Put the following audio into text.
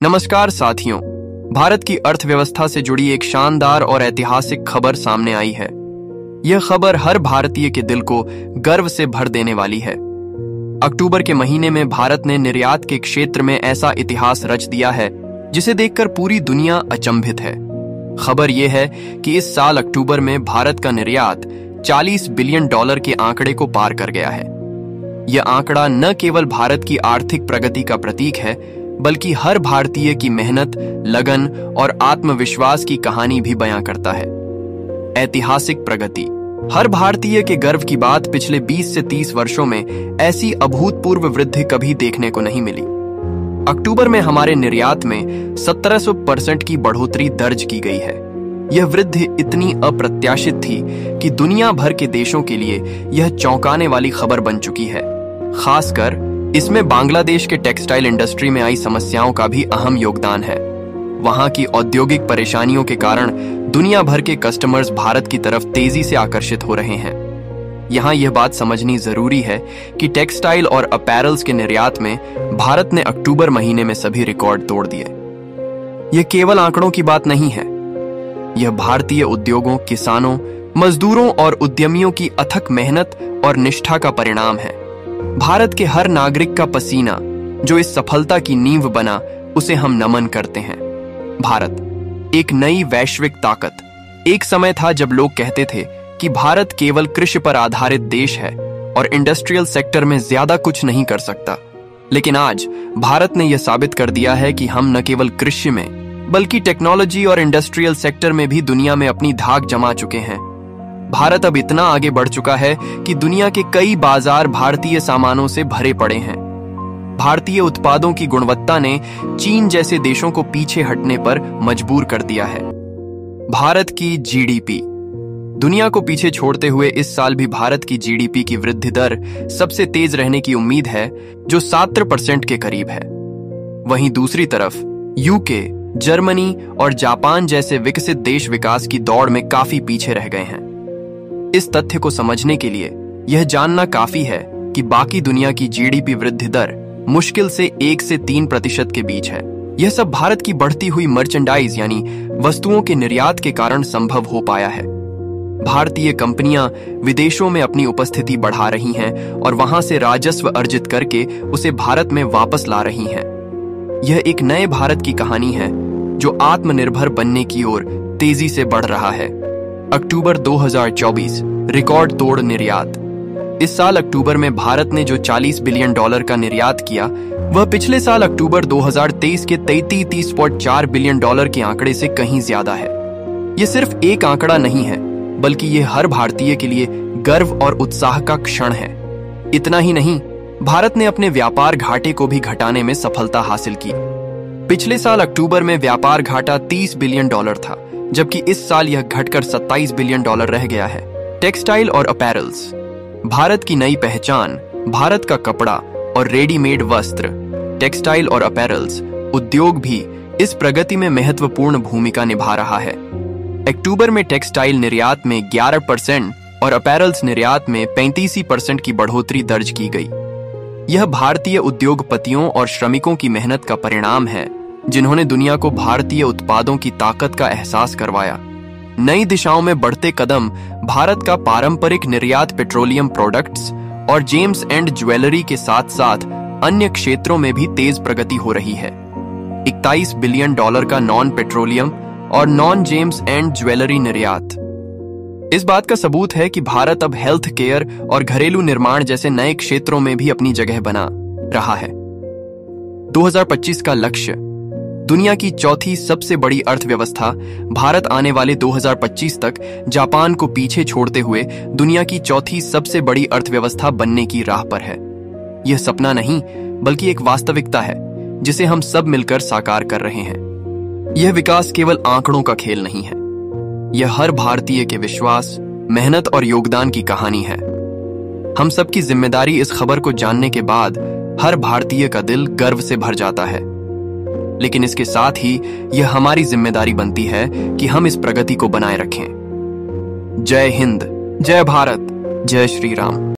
नमस्कार साथियों, भारत की अर्थव्यवस्था से जुड़ी एक शानदार और ऐतिहासिक खबर सामने आई है। यह खबर हर भारतीय के दिल को गर्व से भर देने वाली है। अक्टूबर के महीने में भारत ने निर्यात के क्षेत्र में ऐसा इतिहास रच दिया है जिसे देखकर पूरी दुनिया अचंभित है। खबर यह है कि इस साल अक्टूबर में भारत का निर्यात $40 बिलियन के आंकड़े को पार कर गया है। यह आंकड़ा न केवल भारत की आर्थिक प्रगति का प्रतीक है, बल्कि हर भारतीय की मेहनत, लगन और आत्मविश्वास की कहानी भी बयां करता है। ऐतिहासिक प्रगति। हर भारतीय के गर्व की बात, पिछले 20 से 30 वर्षों में ऐसी अभूतपूर्व वृद्धि कभी देखने को नहीं मिली। अक्टूबर में हमारे निर्यात में 1700% की बढ़ोतरी दर्ज की गई है। यह वृद्धि इतनी अप्रत्याशित थी कि दुनिया भर के देशों के लिए यह चौंकाने वाली खबर बन चुकी है। खासकर इसमें बांग्लादेश के टेक्सटाइल इंडस्ट्री में आई समस्याओं का भी अहम योगदान है। वहां की औद्योगिक परेशानियों के कारण दुनिया भर के कस्टमर्स भारत की तरफ तेजी से आकर्षित हो रहे हैं। यहां यह बात समझनी जरूरी है कि टेक्सटाइल और अपैरल्स के निर्यात में भारत ने अक्टूबर महीने में सभी रिकॉर्ड तोड़ दिए। यह केवल आंकड़ों की बात नहीं है, यह भारतीय उद्योगों, किसानों, मजदूरों और उद्यमियों की अथक मेहनत और निष्ठा का परिणाम है। भारत के हर नागरिक का पसीना जो इस सफलता की नींव बना, उसे हम नमन करते हैं। भारत एक नई वैश्विक ताकत। एक समय था जब लोग कहते थे कि भारत केवल कृषि पर आधारित देश है और इंडस्ट्रियल सेक्टर में ज्यादा कुछ नहीं कर सकता। लेकिन आज भारत ने यह साबित कर दिया है कि हम न केवल कृषि में, बल्कि टेक्नोलॉजी और इंडस्ट्रियल सेक्टर में भी दुनिया में अपनी धाक जमा चुके हैं। भारत अब इतना आगे बढ़ चुका है कि दुनिया के कई बाजार भारतीय सामानों से भरे पड़े हैं। भारतीय उत्पादों की गुणवत्ता ने चीन जैसे देशों को पीछे हटने पर मजबूर कर दिया है। भारत की जीडीपी। दुनिया को पीछे छोड़ते हुए इस साल भी भारत की जीडीपी की वृद्धि दर सबसे तेज रहने की उम्मीद है, जो 7% के करीब है। वहीं दूसरी तरफ यूके, जर्मनी और जापान जैसे विकसित देश विकास की दौड़ में काफी पीछे रह गए हैं। इस तथ्य को समझने के लिए यह जानना काफी है कि बाकी दुनिया की जीडीपी वृद्धि दर मुश्किल से 1 से 3% के बीच है। यह सब भारत की बढ़ती हुई मर्चेंडाइज यानी वस्तुओं के निर्यात के कारण संभव हो पाया है। भारतीय कंपनियां विदेशों में अपनी उपस्थिति बढ़ा रही हैं और वहां से राजस्व अर्जित करके उसे भारत में वापस ला रही हैं। यह एक नए भारत की कहानी है जो आत्मनिर्भर बनने की ओर तेजी से बढ़ रहा है। अक्टूबर 2024 रिकॉर्ड तोड़ निर्यात। इस साल अक्टूबर में भारत ने जो $40 बिलियन का निर्यात किया, वह पिछले साल अक्टूबर 2023 के 33.4 बिलियन के आंकड़े से कहीं ज्यादा है। यह सिर्फ एक आंकड़ा नहीं है, बल्कि यह हर भारतीय के लिए गर्व और उत्साह का क्षण है। इतना ही नहीं, भारत ने अपने व्यापार घाटे को भी घटाने में सफलता हासिल की। पिछले साल अक्टूबर में व्यापार घाटा $30 बिलियन था, जबकि इस साल यह घटकर $27 बिलियन रह गया है। टेक्सटाइल और अपैरल्स। भारत की नई पहचान। भारत का कपड़ा और रेडीमेड वस्त्र, टेक्सटाइल और अपैरल्स उद्योग भी इस प्रगति में महत्वपूर्ण भूमिका निभा रहा है। अक्टूबर में टेक्सटाइल निर्यात में 11% और अपैरल्स निर्यात में 35% की बढ़ोतरी दर्ज की गई। यह भारतीय उद्योगपतियों और श्रमिकों की मेहनत का परिणाम है, जिन्होंने दुनिया को भारतीय उत्पादों की ताकत का एहसास करवाया। नई दिशाओं में बढ़ते कदम। भारत का पारंपरिक निर्यात पेट्रोलियम प्रोडक्ट्स और जेम्स एंड ज्वेलरी के साथ साथ अन्य क्षेत्रों में भी तेज प्रगति हो रही है। $21 बिलियन का नॉन पेट्रोलियम और नॉन जेम्स एंड ज्वेलरी निर्यात इस बात का सबूत है कि भारत अब हेल्थ केयर और घरेलू निर्माण जैसे नए क्षेत्रों में भी अपनी जगह बना रहा है। 2025 का लक्ष्य। दुनिया की चौथी सबसे बड़ी अर्थव्यवस्था भारत आने वाले 2025 तक जापान को पीछे छोड़ते हुए दुनिया की चौथी सबसे बड़ी अर्थव्यवस्था बनने की राह पर है। यह सपना नहीं, बल्कि एक वास्तविकता है जिसे हम सब मिलकर साकार कर रहे हैं। यह विकास केवल आंकड़ों का खेल नहीं है, यह हर भारतीय के विश्वास, मेहनत और योगदान की कहानी है। हम सबकी जिम्मेदारी। इस खबर को जानने के बाद हर भारतीय का दिल गर्व से भर जाता है, लेकिन इसके साथ ही यह हमारी जिम्मेदारी बनती है कि हम इस प्रगति को बनाए रखें। जय हिंद, जय भारत, जय श्री राम।